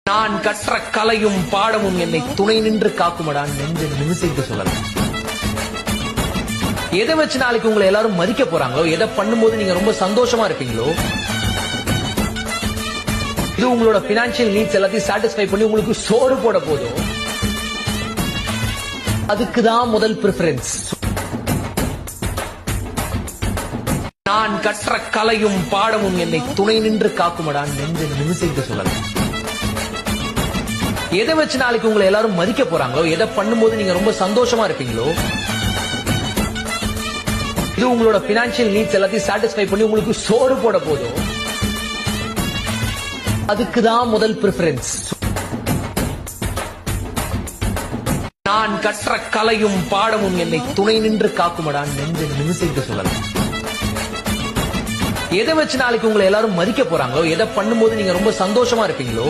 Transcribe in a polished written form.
நான் கற்ற கலையும் பாடமும் என்னை துணை நின்று காக்குமடா நெஞ்சு நிமிசைக்கு சொல்லலாம். எதை வச்சு நாளைக்கு உங்களை எல்லாரும் மதிக்க போறாங்களோ, எதை பண்ணும்போது நீங்க ரொம்ப சந்தோஷமா இருப்பீங்களோ, இது உங்களோட பினான்சியல் நீட்ஸ் எல்லாத்தையும் சாட்டிஸ்ஃபை பண்ணி உங்களுக்கு சோறு போட போதும், அதுக்குதான் முதல் பிரிஃபரன்ஸ். நான் கற்ற கலையும் பாடமும் என்னை துணை நின்று காக்குமடா நெஞ்சு நிமிசைக்கு சொல்லலாம். எதை வச்சு நாளைக்கு உங்களை எல்லாரும் மதிக்க போறாங்களோ, எதை பண்ணும்போது நீங்க ரொம்ப சந்தோஷமா இருப்பீங்களோ, இது உங்களோட பினான்சியல் நீட்ஸ் எல்லாத்தையும் சாட்டிஸ்ஃபை பண்ணி உங்களுக்கு சோறு போட போதும், அதுக்குதான் முதல் பிரிஃபரன்ஸ். நான் கற்ற கலையும் பாடமும் என்னை துணை நின்று காக்குமடா நெஞ்சு நிமிசைக்கு சொல்லலாம். எதை வச்சு நாளைக்கு உங்களை எல்லாரும் மதிக்க போறாங்களோ, எதை பண்ணும்போது நீங்க ரொம்ப சந்தோஷமா இருப்பீங்களோ,